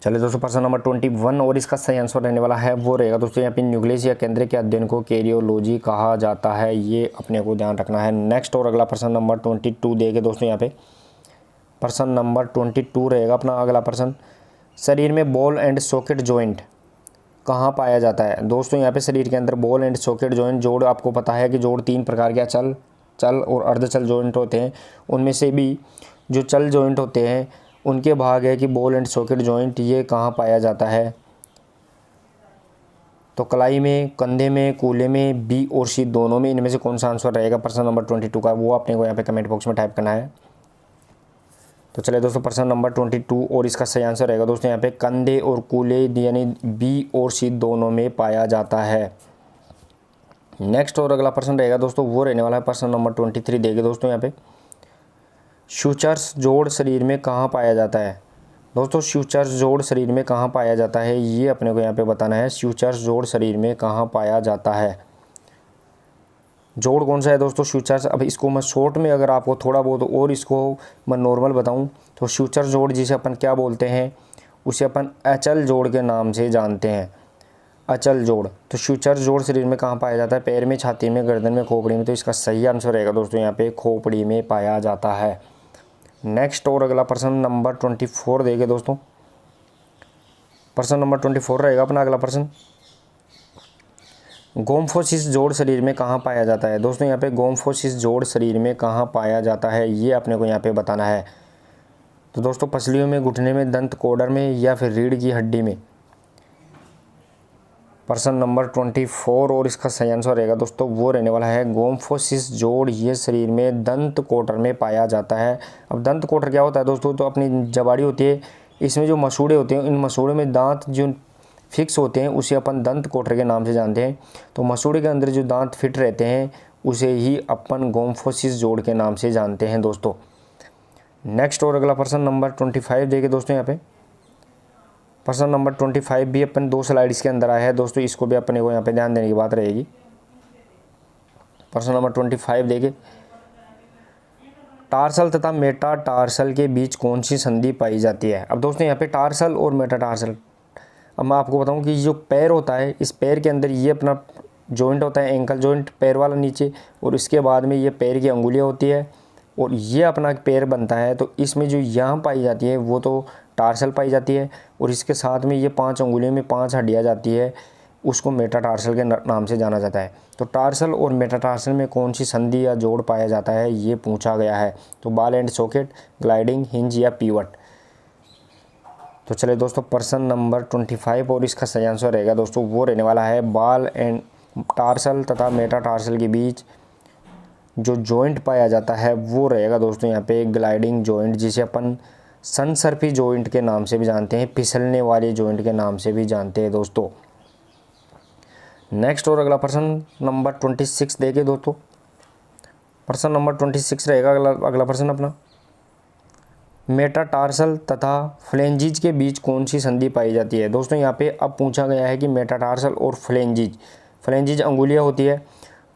चलिए दोस्तों प्रश्न नंबर 21 और इसका सही आंसर रहने वाला है वो रहेगा दोस्तों यहाँ पे न्यूक्लियस या केंद्र के अध्ययन को कैरियोलॉजी कहा जाता है। ये अपने को ध्यान रखना है। नेक्स्ट और अगला प्रश्न नंबर 22 देखे दोस्तों, यहाँ पे प्रश्न नंबर 22 रहेगा अपना अगला प्रश्न, शरीर में बॉल एंड सॉकेट जॉइंट कहाँ पाया जाता है। दोस्तों यहाँ पे शरीर के अंदर बॉल एंड सॉकेट जॉइंट, जोड़ आपको पता है कि जोड़ 3 प्रकार के चल और अर्धचल जॉइंट होते हैं। उनमें से भी जो चल जॉइंट होते हैं उनके भाग है कि बॉल एंड सॉकेट जॉइंट ये कहाँ पाया जाता है। तो कलाई में, कंधे में, कूल्हे में, बी और सी दोनों में, इनमें से कौन सा आंसर रहेगा प्रश्न नंबर 22 का वो अपने को यहाँ पे कमेंट बॉक्स में टाइप करना है। तो चलिए दोस्तों प्रश्न नंबर 22 और इसका सही आंसर रहेगा दोस्तों यहाँ पे कंधे और कूल्हे यानी बी और सी दोनों में पाया जाता है। नेक्स्ट और अगला प्रश्न रहेगा दोस्तों वो रहने वाला है प्रश्न नंबर 23 देखिए दोस्तों यहाँ पे, सूचर्स जोड़ शरीर में कहाँ पाया जाता है। दोस्तों सूचर्स जोड़ शरीर में कहाँ पाया जाता है ये अपने को यहाँ पे बताना है। सूचर्स जोड़ शरीर में कहाँ पाया जाता है, जोड़ कौन सा है दोस्तों सूचर्स। अब इसको मैं शॉर्ट में अगर आपको थोड़ा बहुत और इसको मैं नॉर्मल बताऊं तो सूचर्स जोड़ जिसे अपन क्या बोलते हैं उसे अपन अचल जोड़ के नाम से जानते हैं, अचल जोड़। तो सूचर्स जोड़ शरीर में कहाँ पाया जाता है, पैर में, छाती में, गर्दन में, खोपड़ी में। तो इसका सही आंसर रहेगा दोस्तों यहाँ पे खोपड़ी में पाया जाता है। नेक्स्ट और अगला प्रश्न नंबर 24 देखिए दोस्तों, प्रश्न नंबर 24 रहेगा अपना अगला प्रश्न, गोम्फोसिस जोड़ शरीर में कहाँ पाया जाता है। दोस्तों यहाँ पे गोम्फोसिस जोड़ शरीर में कहाँ पाया जाता है ये अपने को यहाँ पे बताना है। तो दोस्तों पसलियों में, घुटने में, दंत कोडर में या फिर रीढ़ की हड्डी में। प्रश्न नंबर 24 और इसका सही आंसर रहेगा दोस्तों वो रहने वाला है गोम्फोसिस जोड़, ये शरीर में दंत कोटर में पाया जाता है। अब दंत कोटर क्या होता है दोस्तों, तो अपनी जबाड़ी होती है, इसमें जो मसूड़े होते हैं इन मसूड़े में दांत जो फिक्स होते हैं उसे अपन दंत कोटर के नाम से जानते हैं। तो मसूड़े के अंदर जो दांत फिट रहते हैं उसे ही अपन गोम्फोसिस जोड़ के नाम से जानते हैं दोस्तों। नेक्स्ट और अगला प्रश्न नंबर 25 देखिए दोस्तों यहाँ पे, प्रश्न नंबर 25 भी अपन 2 स्लाइड्स के अंदर आया है दोस्तों, इसको भी अपने को यहाँ पे ध्यान देने की बात रहेगी। प्रश्न नंबर 25 देखिए, टार्सल तथा मेटाटार्सल के बीच कौन सी संधि पाई जाती है। अब दोस्तों यहाँ पे टार्सल और मेटाटार्सल, अब मैं आपको बताऊं कि जो पैर होता है इस पैर के अंदर ये अपना जॉइंट होता है, एंकल जॉइंट पैर वाला नीचे, और इसके बाद में ये पैर की अंगुलियाँ होती है और ये अपना पैर बनता है। तो इसमें जो यहाँ पाई जाती है वो तो टार्सल पाई जाती है, और इसके साथ में ये 5 अंगुलियों में 5 हड्डियाँ जाती है, उसको मेटाटार्सल के नाम से जाना जाता है। तो टार्सल और मेटाटार्सल में कौन सी संधि या जोड़ पाया जाता है ये पूछा गया है। तो ball and socket, gliding, hinge या पीवट। तो चलिए दोस्तों प्रश्न नंबर 25 और इसका सही आंसर रहेगा दोस्तों वो रहने वाला है बॉल एंड टार्सल तथा मेटाटार्सल के बीच जो जॉइंट पाया जाता है वो रहेगा दोस्तों यहाँ पे ग्लाइडिंग जॉइंट, जिसे अपन सनसर्फी जॉइंट के नाम से भी जानते हैं, फिसलने वाले जॉइंट के नाम से भी जानते हैं दोस्तों। नेक्स्ट और अगला प्रश्न नंबर 26 देखिए दोस्तों, प्रश्न नंबर 26 रहेगा अगला प्रश्न अपना, मेटाटार्सल तथा फ्लेंजिज के बीच कौन सी संधि पाई जाती है। दोस्तों यहाँ पे अब पूछा गया है कि मेटाटार्सल और फ्लेंजिज अंगुलियाँ होती है,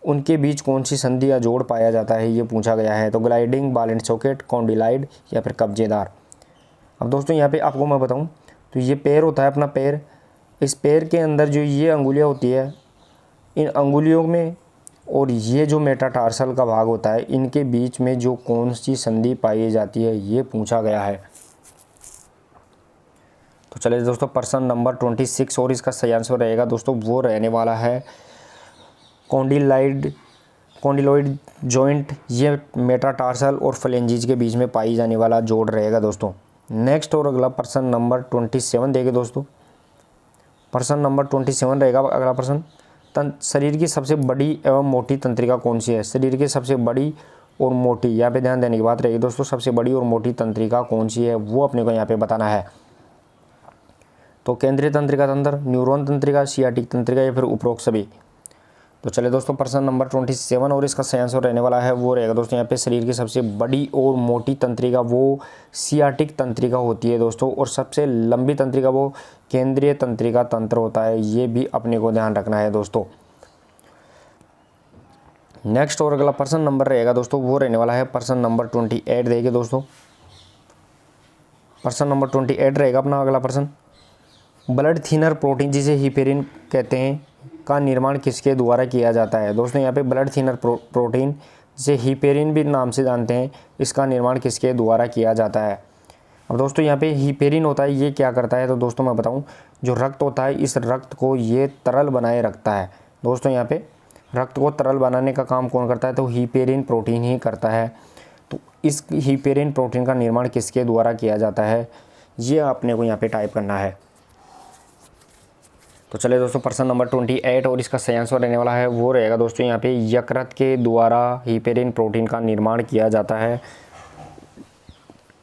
उनके बीच कौन सी संधि या जोड़ पाया जाता है, ये पूछा गया है। तो ग्लाइडिंग, बॉल एंड सॉकेट, कॉन्डिलाइड या फिर कब्जेदार। अब दोस्तों यहाँ पे आपको मैं बताऊँ तो ये पैर होता है अपना पैर, इस पैर के अंदर जो ये अंगुलियाँ होती है, इन अंगुलियों में और ये जो मेटाटार्सल का भाग होता है, इनके बीच में जो कौन सी संधि पाई जाती है, ये पूछा गया है। तो चलिए दोस्तों प्रश्न नंबर 26 और इसका सही आंसर रहेगा दोस्तों वो रहने वाला है कॉन्डिलॉइड जॉइंट। ये मेटाटार्सल और फ्लेंजिज के बीच में पाई जाने वाला जोड़ रहेगा दोस्तों। नेक्स्ट और अगला प्रश्न नंबर 27 देंगे दोस्तों। प्रश्न नंबर 27 रहेगा अगला प्रश्न, शरीर की सबसे बड़ी एवं मोटी तंत्रिका कौन सी है। शरीर की सबसे बड़ी और मोटी, यहाँ पे ध्यान देने की बात रहेगी दोस्तों, सबसे बड़ी और मोटी तंत्रिका कौन सी है वो अपने को यहाँ पे बताना है। तो केंद्रीय तंत्रिका तंत्र, न्यूरॉन तंत्रिका, सियाटिक तंत्रिका या फिर उपरोक्त सभी। तो चलिए दोस्तों प्रश्न नंबर 27 और इसका सही आंसर रहने वाला है वो रहेगा दोस्तों यहाँ पे शरीर की सबसे बड़ी और मोटी तंत्रिका वो सियाटिक तंत्रिका होती है दोस्तों, और सबसे लंबी तंत्रिका वो केंद्रीय तंत्रिका तंत्र होता है, ये भी अपने को ध्यान रखना है दोस्तों। नेक्स्ट और अगला प्रश्न नंबर रहेगा दोस्तों वो रहने वाला है प्रश्न नंबर 28 देखिए दोस्तों। प्रश्न नंबर 28 रहेगा अपना अगला प्रश्न, ब्लड थिनर प्रोटीन जिसे हिपेरिन कहते हैं का निर्माण किसके द्वारा किया जाता है। दोस्तों यहाँ पे ब्लड थिनर प्रोटीन जिसे हिपेरिन भी नाम से जानते हैं, इसका निर्माण किसके द्वारा किया जाता है। अब दोस्तों यहाँ पे हिपेरिन होता है, ये क्या करता है तो दोस्तों मैं बताऊँ, जो रक्त होता है इस रक्त को ये तरल बनाए रखता है। दोस्तों यहाँ पे रक्त को तरल बनाने का काम कौन करता है तो हिपेरिन प्रोटीन ही करता है। तो इस हिपेरिन प्रोटीन का निर्माण किसके द्वारा किया जाता है, ये आपने को यहाँ पे टाइप करना है। तो चलिए दोस्तों प्रश्न नंबर 28 और इसका सही आंसर रहने वाला है वो रहेगा दोस्तों यहाँ पे यकृत के द्वारा हिपेरिन प्रोटीन का निर्माण किया जाता है।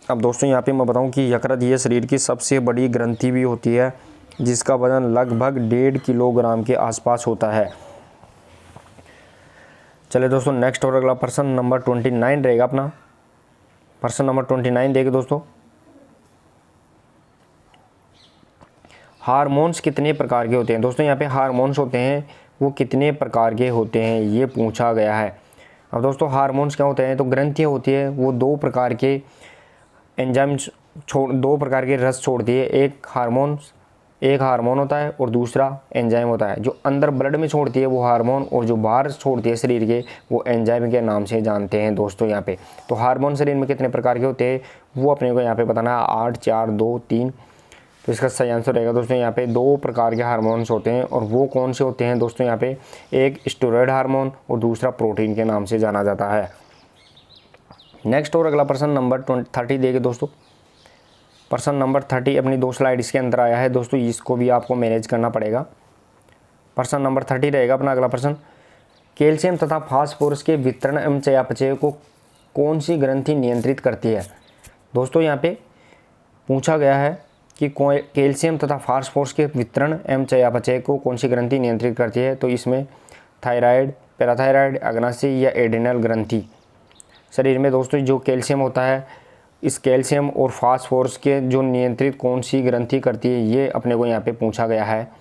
अब दोस्तों यहाँ पे मैं बताऊँ कि यकृत ये शरीर की सबसे बड़ी ग्रंथि भी होती है, जिसका वजन लगभग 1.5 किलोग्राम के आसपास होता है। चलिए दोस्तों नेक्स्ट और अगला प्रश्न नंबर 29 रहेगा अपना। प्रश्न नंबर 29 देखिए दोस्तों, हार्मोन्स कितने प्रकार के होते हैं। दोस्तों यहाँ पे हार्मोन्स होते हैं वो कितने प्रकार के होते हैं, ये पूछा गया है। अब दोस्तों हार्मोन्स क्या होते हैं तो ग्रंथियाँ होती है वो 2 प्रकार के एंजाइम्स 2 प्रकार के रस छोड़ती है। एक हार्मोन होता है और दूसरा एंजाइम होता है। जो अंदर ब्लड में छोड़ती है वो हार्मोन, और जो बाहर छोड़ती है शरीर के वो एंजाइम के नाम से जानते हैं दोस्तों यहाँ पे। तो हार्मोन शरीर में कितने प्रकार के होते हैं वो अपने को यहाँ पे बताना है, 8, 4, 2, 3। तो इसका सही आंसर रहेगा दोस्तों यहाँ पे 2 प्रकार के हार्मोन्स होते हैं, और वो कौन से होते हैं दोस्तों यहाँ पे, एक स्टेरॉयड हार्मोन और दूसरा प्रोटीन के नाम से जाना जाता है। नेक्स्ट और अगला प्रश्न नंबर 30 देखिए दोस्तों। प्रश्न नंबर 30 अपनी 2 स्लाइड इसके अंदर आया है दोस्तों, इसको भी आपको मैनेज करना पड़ेगा। प्रश्न नंबर 30 रहेगा अपना अगला प्रश्न, कैल्शियम तथा फास्फोरस के वितरण एवं चयापचय को कौन सी ग्रंथि नियंत्रित करती है। दोस्तों यहाँ पे पूछा गया है कि कैल्शियम तथा फास्फोरस के वितरण एवं चयापचय को कौन सी ग्रंथि नियंत्रित करती है। तो इसमें थायराइड, पैराथायराइड, अग्नाशय या एड्रिनल ग्रंथि। शरीर में दोस्तों जो कैल्शियम होता है, इस कैल्शियम और फास्फोरस के जो नियंत्रित कौन सी ग्रंथि करती है, ये अपने को यहाँ पे पूछा गया है।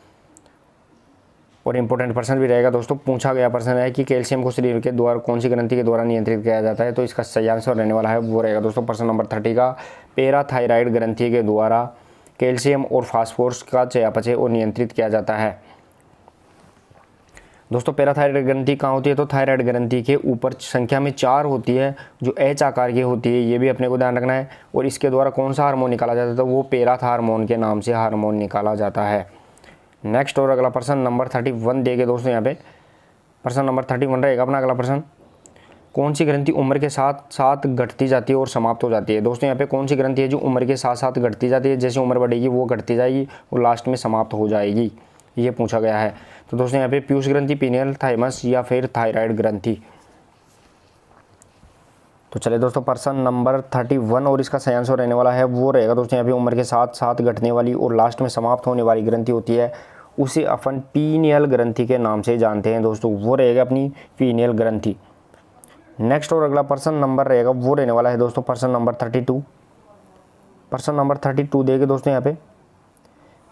और इम्पोर्टेंट प्रश्न भी रहेगा दोस्तों, पूछा गया प्रश्न है कि कैल्शियम को शरीर के द्वारा कौन सी ग्रंथि के द्वारा नियंत्रित किया जाता है। तो इसका सही आंसर रहने वाला है वो रहेगा दोस्तों प्रश्न नंबर 30 का, पैराथायराइड ग्रंथि के द्वारा कैल्शियम और फास्फोरस का चयापचय और नियंत्रित किया जाता है। दोस्तों पैराथायराइड ग्रंथि कहाँ होती है तो थायराइड ग्रंथि के ऊपर संख्या में 4 होती है जो H आकार की होती है, ये भी अपने को ध्यान रखना है। और इसके द्वारा कौन सा हार्मोन निकाला जाता है तो वो पैराथार्मोन के नाम से हार्मोन निकाला जाता है। नेक्स्ट और अगला प्रश्न नंबर 31 देखे दोस्तों, यहाँ पे प्रश्न नंबर 31 रहेगा अपना अगला प्रश्न, कौन सी ग्रंथि उम्र के साथ साथ घटती जाती है और समाप्त हो जाती है। दोस्तों यहाँ पे कौन सी ग्रंथि है जो उम्र के साथ साथ घटती जाती है, जैसे उम्र बढ़ेगी वो घटती जाएगी और लास्ट में समाप्त हो जाएगी, ये पूछा गया है। तो दोस्तों यहाँ पे पीयूष ग्रंथि, पीनियल, थाइमस या फिर थायराइड ग्रंथि। तो चलिए दोस्तों प्रश्न नंबर 31 और इसका सही आंसर रहने वाला है वो रहेगा दोस्तों यहाँ पे उम्र के साथ साथ घटने वाली और लास्ट में समाप्त होने वाली ग्रंथि होती है, उसे अपन पीनियल ग्रंथि के नाम से जानते हैं दोस्तों, वो रहेगा अपनी पीनियल ग्रंथि। नेक्स्ट और अगला प्रश्न नंबर रहेगा वो रहने वाला है दोस्तों प्रश्न नंबर 32। प्रश्न नंबर 32 देखिए दोस्तों यहाँ पे,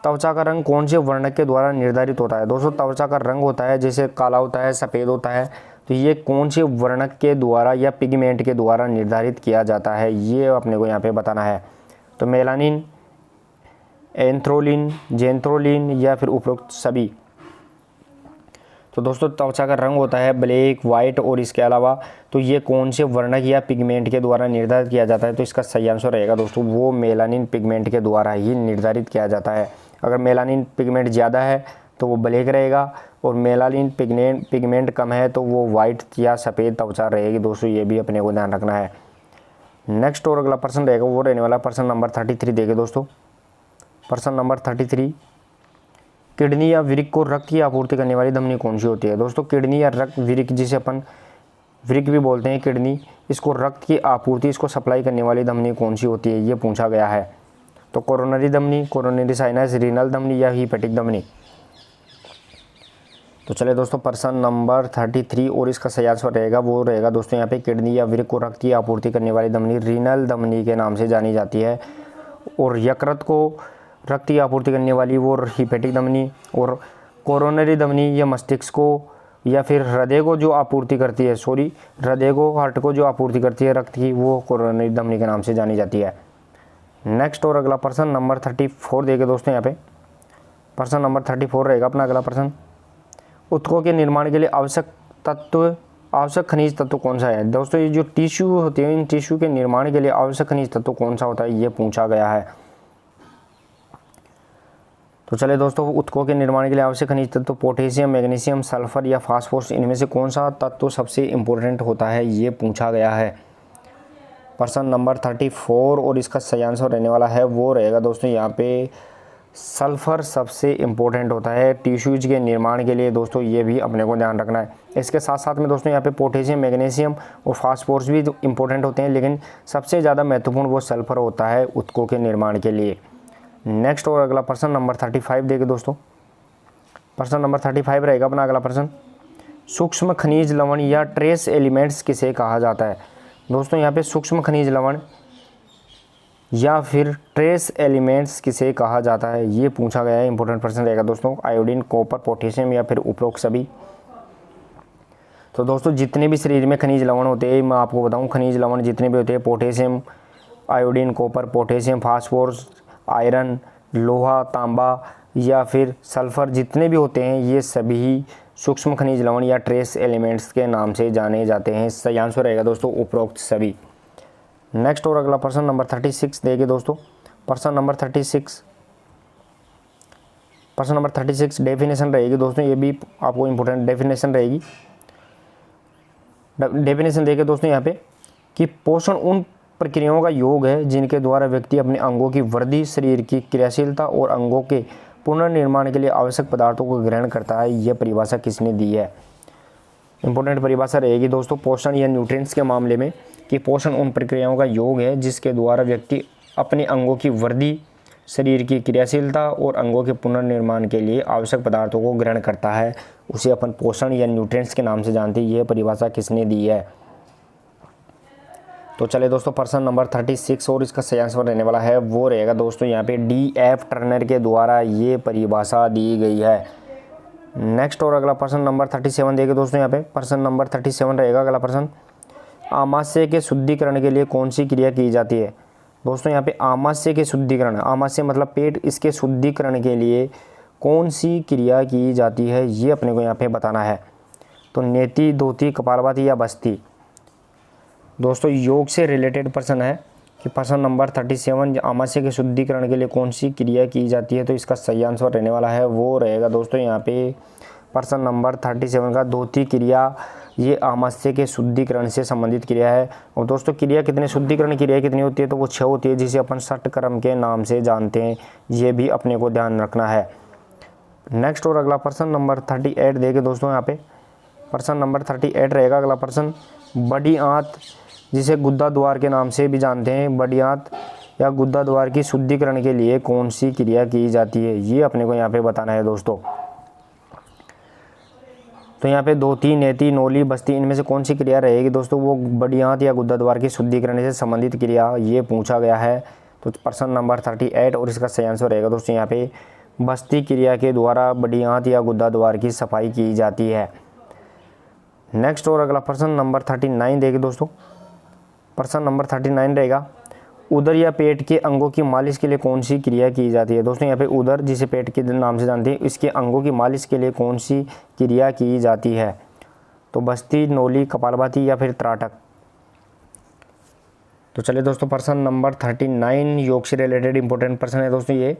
त्वचा का रंग कौन से वर्णक के द्वारा निर्धारित होता है। दोस्तों त्वचा का रंग होता है, जैसे काला होता है, सफ़ेद होता है, तो ये कौन से वर्णक के द्वारा या पिगमेंट के द्वारा निर्धारित किया जाता है, ये अपने को यहाँ पे बताना है। तो मेलानिन, एंथ्रोलिन, जेंथ्रोलिन या फिर उपरोक्त सभी। तो दोस्तों त्वचा का रंग होता है ब्लैक, वाइट और इसके अलावा तो ये कौन से वर्णक या पिगमेंट के द्वारा निर्धारित किया जाता है, तो इसका सही आंसर रहेगा दोस्तों वो मेलानिन पिगमेंट के द्वारा ही निर्धारित किया जाता है। अगर मेलानिन पिगमेंट ज़्यादा है तो वो ब्लैक रहेगा, और मेलानिन पिगमेंट कम है तो वो वाइट या सफ़ेद त्वचा रहेगी दोस्तों, ये भी अपने को ध्यान रखना है। नेक्स्ट और अगला प्रश्न रहेगा वो रहने वाला प्रश्न नंबर 33 देखे दोस्तों। प्रश्न नंबर 33, किडनी या वृक्क को रक्त की आपूर्ति करने वाली धमनी कौन सी होती है। दोस्तों किडनी या रक्त वृक्क, जिसे अपन वृक्क भी बोलते हैं किडनी, इसको रक्त की आपूर्ति, इसको सप्लाई करने वाली धमनी कौन सी होती है, ये पूछा गया है। तो कोरोनरी धमनी, कोरोनरी साइनस, रीनल धमनी या हीपेटिक धमनी। तो चले दोस्तों प्रश्न नंबर 33 और इसका सही आंसर रहेगा वो रहेगा दोस्तों यहाँ पे किडनी या वृक्क को रक्त की आपूर्ति करने वाली धमनी रीनल धमनी के नाम से जानी जाती है, और यकृत को रक्त की आपूर्ति करने वाली वो हीपेटिक धमनी, और कोरोनरी धमनी या मस्तिष्क को या फिर हृदय को जो आपूर्ति करती है, हृदय को, हार्ट को जो आपूर्ति करती है रक्त की, वो कोरोनरी धमनी के नाम से जानी जाती है। नेक्स्ट और अगला प्रश्न नंबर 34 देखे दोस्तों यहाँ पे। प्रश्न नंबर 34 रहेगा अपना अगला प्रश्न, ऊतकों के निर्माण के लिए आवश्यक खनिज तत्व कौन सा है। दोस्तों ये जो टिश्यू होते हैं, इन टिश्यू के निर्माण के लिए आवश्यक खनिज तत्व कौन सा होता है, ये पूछा गया है। तो चले दोस्तों ऊतकों के निर्माण के लिए आवश्यक खनिज तत्व पोटेशियम, मैग्नीशियम, सल्फर या फास्फोरस, इनमें से कौन सा तत्व सबसे इम्पोर्टेंट होता है, ये पूछा गया है। प्रश्न नंबर 34 और इसका सही आंसर रहने वाला है वो रहेगा दोस्तों यहाँ पे सल्फर सबसे इम्पोर्टेंट होता है टिश्यूज के निर्माण के लिए दोस्तों, ये भी अपने को ध्यान रखना है। इसके साथ साथ में दोस्तों यहाँ पे पोटेशियम, मैग्नीशियम और फास्फोरस भी इम्पोर्टेंट होते हैं, लेकिन सबसे ज़्यादा महत्वपूर्ण वो सल्फर होता है ऊतकों के निर्माण के लिए। नेक्स्ट और अगला प्रश्न नंबर 35 देखे दोस्तों। प्रश्न नंबर 35 रहेगा अपना अगला प्रश्न, सूक्ष्म खनिज लवण या ट्रेस एलिमेंट्स किसे कहा जाता है। दोस्तों यहाँ पे सूक्ष्म खनिज लवण या फिर ट्रेस एलिमेंट्स किसे कहा जाता है, ये पूछा गया है। इंपॉर्टेंट प्रश्न रहेगा दोस्तों, आयोडीन, कॉपर, पोटेशियम या फिर उपरोक्त सभी। तो दोस्तों जितने भी शरीर में खनिज लवण होते हैं, मैं आपको बताऊं खनिज लवण जितने भी होते हैं, potassium, iodine, copper, potassium, phosphorus, iron, लोहा, तांबा या फिर सल्फर, जितने भी होते हैं ये सभी सूक्ष्म खनिज लवण या ट्रेस एलिमेंट्स के नाम से जाने जाते हैं। सही आंसर रहेगा दोस्तों उपरोक्त सभी। नेक्स्ट और अगला प्रश्न नंबर 36 देखिए दोस्तों। प्रश्न नंबर 36 डेफिनेशन रहेगी दोस्तों, ये भी आपको इंपॉर्टेंट डेफिनेशन रहेगी। डेफिनेशन देखिए दोस्तों यहाँ पे कि पोषण उन प्रक्रियाओं का योग है जिनके द्वारा व्यक्ति अपने अंगों की वृद्धि, शरीर की क्रियाशीलता और अंगों के पुनर्निर्माण के लिए आवश्यक पदार्थों को ग्रहण करता है। यह परिभाषा किसने दी है। इंपॉर्टेंट परिभाषा रहेगी दोस्तों पोषण या न्यूट्रिएंट्स के मामले में कि पोषण उन प्रक्रियाओं का योग है जिसके द्वारा व्यक्ति अपने अंगों की वृद्धि, शरीर की क्रियाशीलता और अंगों के पुनर्निर्माण के लिए आवश्यक पदार्थों को ग्रहण करता है, उसे अपन पोषण या न्यूट्रिएंट्स के नाम से जानते हैं। यह परिभाषा किसने दी है। तो चले दोस्तों प्रश्न नंबर 36 और इसका सही आंसर रहने वाला है वो रहेगा दोस्तों यहाँ पे D.F. टर्नर के द्वारा ये परिभाषा दी गई है। नेक्स्ट और अगला प्रश्न नंबर 37 देखिए दोस्तों यहाँ पे। प्रश्न नंबर 37 रहेगा अगला प्रश्न, आमाशय के शुद्धिकरण के लिए कौन सी क्रिया की जाती है। दोस्तों यहाँ पे आमाशय के शुद्धिकरण, आमाशय मतलब पेट, इसके शुद्धिकरण के लिए कौन सी क्रिया की जाती है, ये अपने को यहाँ पे बताना है। तो नेति, धोती, कपालभाति या बस्ती। दोस्तों योग से रिलेटेड प्रश्न है कि प्रश्न नंबर 37 आमाशय के शुद्धिकरण के लिए कौन सी क्रिया की जाती है, तो इसका सही आंसर रहने वाला है वो रहेगा दोस्तों यहाँ पे प्रश्न नंबर 37 का धोती क्रिया। ये आमाशय के शुद्धिकरण से संबंधित क्रिया है। और दोस्तों क्रिया कितने, शुद्धिकरण क्रिया कितनी होती है, तो वो 6 होती है, जिसे अपन षटक्रम के नाम से जानते हैं। ये भी अपने को ध्यान रखना है। नेक्स्ट और अगला प्रश्न नंबर 38 देखिए दोस्तों यहाँ पे। प्रश्न नंबर 38 रहेगा अगला प्रश्न, बड़ी आंत जिसे गुद्दा द्वार के नाम से भी जानते हैं, बड़ी आंत या गुद्दा द्वार की शुद्धिकरण के लिए कौन सी क्रिया की जाती है, ये अपने को यहाँ पे बताना है दोस्तों। तो यहाँ पे धोती, नेति, नोली, बस्ती, इनमें से कौन सी क्रिया रहेगी दोस्तों, वो बड़ी आंत या गुद्दा द्वार की शुद्धिकरण से संबंधित क्रिया, ये पूछा गया है। तो प्रश्न नंबर 38 और इसका सही आंसर रहेगा दोस्तों यहाँ पे बस्ती क्रिया के द्वारा बड़ी आंत या गुद्दा द्वार की सफाई की जाती है। नेक्स्ट और अगला प्रश्न नंबर 39 देखिए दोस्तों। प्रश्न नंबर 39 रहेगा उदर या पेट के अंगों की मालिश के लिए कौन सी क्रिया की जाती है। दोस्तों यहाँ पे उदर जिसे पेट के नाम से जानते हैं, इसके अंगों की मालिश के लिए कौन सी क्रिया की जाती है। तो बस्ती, नोली, कपालभाति या फिर त्राटक। तो चलिए दोस्तों प्रश्न नंबर 39 योग से रिलेटेड इंपॉर्टेंट प्रश्न है दोस्तों ये,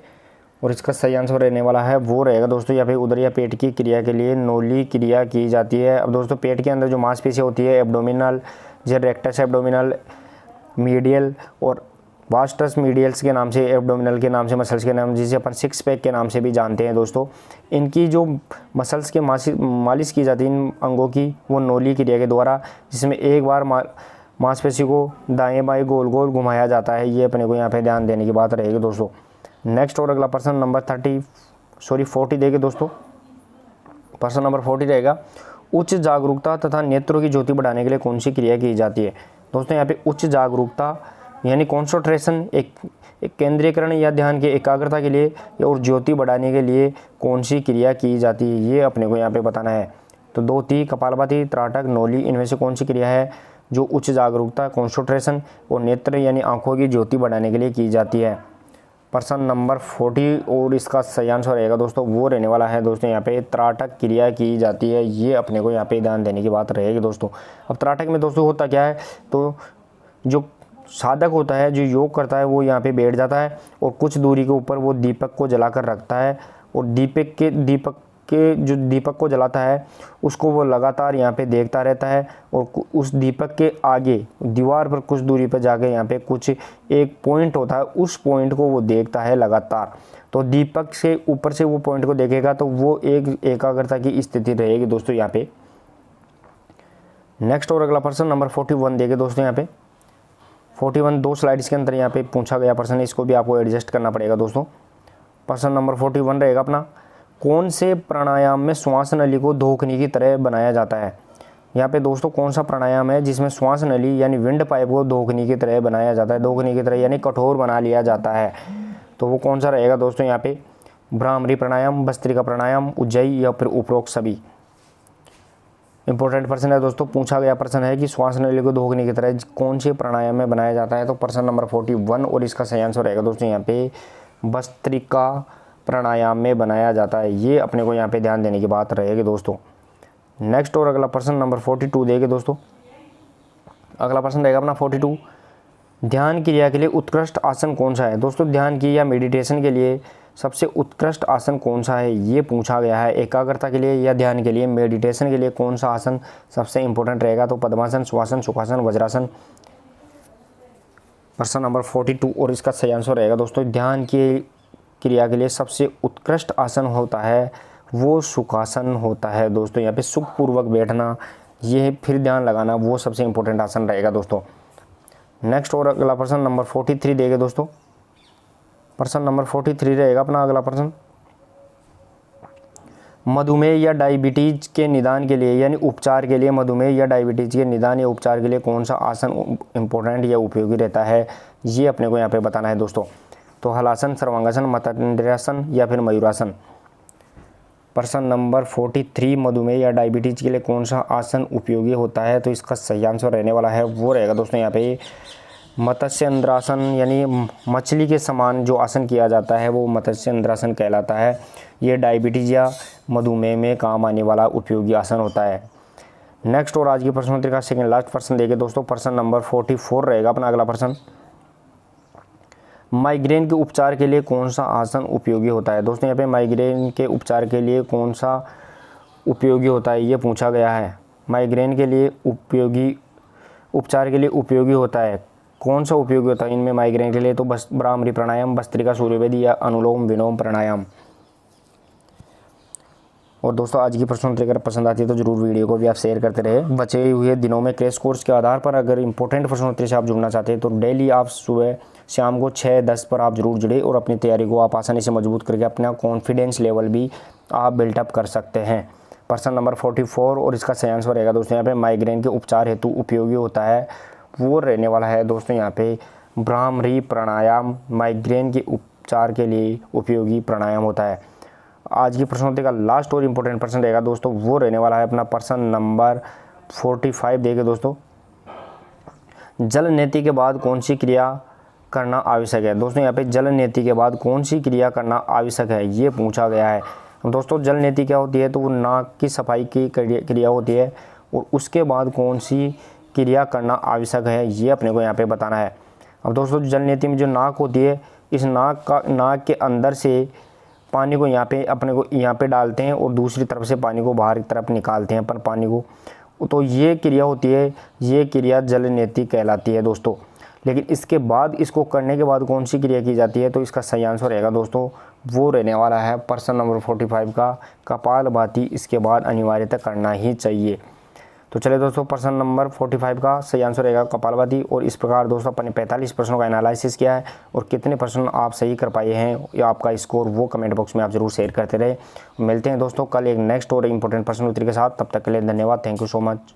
और इसका सही आंसर रहने वाला है वो रहेगा दोस्तों यहाँ पे उदर या पेट की क्रिया के लिए नोली क्रिया की जाती है। अब दोस्तों पेट के अंदर जो मांसपेशी होती है एब्डोमिनल, रेक्टस एब्डोमिनल, मीडियल और वास्टस मीडियल्स के नाम से, एब्डोमिनल के नाम से, मसल्स के नाम जिसे अपन सिक्स पैक के नाम से भी जानते हैं दोस्तों, इनकी जो मसल्स के मालिश की जाती है इन अंगों की, वो नोली क्रिया के द्वारा, जिसमें एक बार मांसपेशी को दाएं बाएं गोल गोल घुमाया जाता है। ये अपने को यहाँ पे ध्यान देने की बात रहेगी दोस्तों। नेक्स्ट और अगला प्रश्न नंबर 40 देखिए दोस्तों। प्रश्न नंबर 40 रहेगा उच्च जागरूकता तथा नेत्रों की ज्योति बढ़ाने के लिए कौन सी क्रिया की जाती है। दोस्तों यहाँ पे उच्च जागरूकता यानी कॉन्सेंट्रेशन, एक केंद्रीकरण या ध्यान की एकाग्रता के लिए और ज्योति बढ़ाने के लिए कौन सी क्रिया की जाती है, ये अपने को यहाँ पे बताना है। तो 2, 3, कपालभाति, त्राटक, नोली, इनमें से कौन सी क्रिया है जो उच्च जागरूकता, कॉन्सेंट्रेशन और नेत्र यानी आंखों की ज्योति बढ़ाने के लिए की जाती है। प्रश्न नंबर 40 और इसका सही आंसर रहेगा दोस्तों वो रहने वाला है दोस्तों यहाँ पे त्राटक क्रिया की जाती है। ये अपने को यहाँ पे ध्यान देने की बात रहेगी दोस्तों। अब त्राटक में दोस्तों होता क्या है, तो जो साधक होता है, जो योग करता है, वो यहाँ पे बैठ जाता है और कुछ दूरी के ऊपर वो दीपक को जलाकर रखता है और दीपक को जलाता है उसको वो लगातार यहाँ पे देखता रहता है और उस दीपक के आगे दीवार पर कुछ दूरी पर जाके यहाँ पे कुछ एक पॉइंट होता है, उस पॉइंट को वो देखता है लगातार। तो दीपक से ऊपर से वो पॉइंट को देखेगा तो वो एक एकाग्रता की स्थिति रहेगी दोस्तों यहाँ पे। नेक्स्ट और अगला प्रश्न नंबर 41 देखे दोस्तों। यहाँ पे 41 2 स्लाइड्स के अंदर यहाँ पे पूछा गया प्रश्न, इसको भी आपको एडजस्ट करना पड़ेगा दोस्तों। प्रश्न नंबर 41 रहेगा अपना कौन से प्राणायाम में श्वास नली को धोखनी की तरह बनाया जाता है। यहाँ पे दोस्तों कौन सा प्राणायाम है जिसमें श्वास नली यानी विंड पाइप को धोखनी की तरह बनाया जाता है, धोखनी की तरह यानी कठोर बना लिया जाता है। तो वो कौन सा रहेगा दोस्तों यहाँ पे भ्रामरी प्राणायाम, भस्त्रिका प्राणायाम, उज्जयी या फिर उपरोक्त सभी। इंपॉर्टेंट प्रश्न है दोस्तों, पूछा गया प्रश्न है कि श्वास नली को धोखनी की तरह कौन से प्राणायाम में बनाया जाता है। तो प्रश्न नंबर 41 और इसका सही आंसर रहेगा दोस्तों यहाँ पे भस्त्रिका प्राणायाम में बनाया जाता है। ये अपने को यहाँ पे ध्यान देने की बात रहेगी दोस्तों। नेक्स्ट और अगला प्रश्न नंबर 42 देखे दोस्तों। अगला प्रश्न रहेगा अपना 42 ध्यान क्रिया के लिए उत्कृष्ट आसन कौन सा है। दोस्तों ध्यान की या मेडिटेशन के लिए सबसे उत्कृष्ट आसन कौन सा है, ये पूछा गया है। एकाग्रता के लिए या ध्यान के लिए, मेडिटेशन के लिए कौन सा आसन सबसे इंपॉर्टेंट रहेगा। तो पद्मासन, सुखासन, सुखासन, वज्रासन। प्रश्न नंबर 42 और इसका सही आंसर रहेगा दोस्तों ध्यान की क्रिया के लिए सबसे उत्कृष्ट आसन होता है वो सुखासन होता है दोस्तों। यहाँ पे सुखपूर्वक बैठना, ये फिर ध्यान लगाना, वो सबसे इंपॉर्टेंट आसन रहेगा दोस्तों। नेक्स्ट और अगला प्रश्न नंबर 43 देंगे दोस्तों। प्रश्न नंबर 43 रहेगा अपना अगला प्रश्न मधुमेह या डायबिटीज के निदान के लिए यानी उपचार के लिए, मधुमेह या डायबिटीज के निदान या उपचार के लिए कौन सा आसन इंपॉर्टेंट या उपयोगी रहता है, ये अपने को यहाँ पे बताना है दोस्तों। तो हलासन, सर्वांगासन, मतंड्रासन या फिर मयूरासन। प्रश्न नंबर 43 मधुमेह या डायबिटीज के लिए कौन सा आसन उपयोगी होता है। तो इसका सही आंसर रहने वाला है वो रहेगा दोस्तों यहाँ पे मत्स्येंद्रासन, यानी मछली के समान जो आसन किया जाता है वो मत्स्येंद्रासन कहलाता है। ये डायबिटीज या मधुमेह में काम आने वाला उपयोगी आसन होता है। नेक्स्ट और आज की प्रश्नोत्तरी का सेकंड लास्ट प्रश्न देखें दोस्तों। प्रश्न नंबर 44 रहेगा अपना अगला प्रश्न माइग्रेन के उपचार के लिए कौन सा आसन उपयोगी होता है। दोस्तों यहाँ पे माइग्रेन के उपचार के लिए कौन सा उपयोगी होता है ये पूछा गया है। माइग्रेन के लिए उपचार के लिए उपयोगी होता है, कौन सा उपयोगी होता है इनमें माइग्रेन के लिए। तो बस भ्रामरी प्राणायाम, भस्त्रिका, सूर्यवेदी या अनुलोम विलोम प्राणायाम। और दोस्तों आज की प्रश्नोत्तरी अगर पसंद आती है तो जरूर वीडियो को भी आप शेयर करते रहे। बचे हुए दिनों में क्रैश कोर्स के आधार पर अगर इंपॉर्टेंट प्रश्नोत्तरी से आप जुड़ना चाहते हैं तो डेली आप सुबह शाम को 6-10 पर आप जरूर जुड़े और अपनी तैयारी को आप आसानी से मजबूत करके अपना कॉन्फिडेंस लेवल भी आप बिल्टअप कर सकते हैं। प्रश्न नंबर 44 और इसका सही आंसर रहेगा दोस्तों यहाँ पे माइग्रेन के उपचार हेतु उपयोगी होता है वो रहने वाला है दोस्तों यहाँ पे भ्रामरी प्राणायाम माइग्रेन के उपचार के लिए उपयोगी प्राणायाम होता है। आज की प्रश्नोत्तरी का लास्ट और इम्पोर्टेंट प्रश्न रहेगा दोस्तों, वो रहने वाला है अपना प्रश्न नंबर 45। देखिए दोस्तों, जल नीति के बाद कौन सी क्रिया करना आवश्यक है। दोस्तों यहाँ पे जल नीति के बाद कौन सी क्रिया करना आवश्यक है ये पूछा गया है। दोस्तों जल नीति क्या होती है, तो वो नाक की सफाई की क्रिया होती है और उसके बाद कौन सी क्रिया करना आवश्यक है ये अपने को यहाँ पे बताना है। अब दोस्तों जल नीति में जो नाक होती है, इस नाक के अंदर से पानी को यहाँ पे अपने को यहाँ पे डालते हैं और दूसरी तरफ से पानी को बाहर की तरफ निकालते हैं अपन पानी को, तो ये क्रिया होती है, ये क्रिया जल नीति कहलाती है दोस्तों। लेकिन इसके बाद इसको करने के बाद कौन सी क्रिया की जाती है, तो इसका सही आंसर रहेगा दोस्तों, वो रहने वाला है प्रश्न नंबर 45 का कपालभाति इसके बाद अनिवार्यतः करना ही चाहिए। तो चलिए दोस्तों, प्रश्न नंबर 45 का सही आंसर रहेगा कपालभाति। और इस प्रकार दोस्तों अपने 45 प्रश्नों का एनालिसिस किया है और कितने प्रश्न आप सही कर पाए हैं या आपका स्कोर वो कमेंट बॉक्स में आप जरूर शेयर करते रहे। मिलते हैं दोस्तों कल एक नेक्स्ट और इंपॉर्टेंट प्रश्न उत्तर के साथ, तब तक के लिए धन्यवाद। Thank you so much.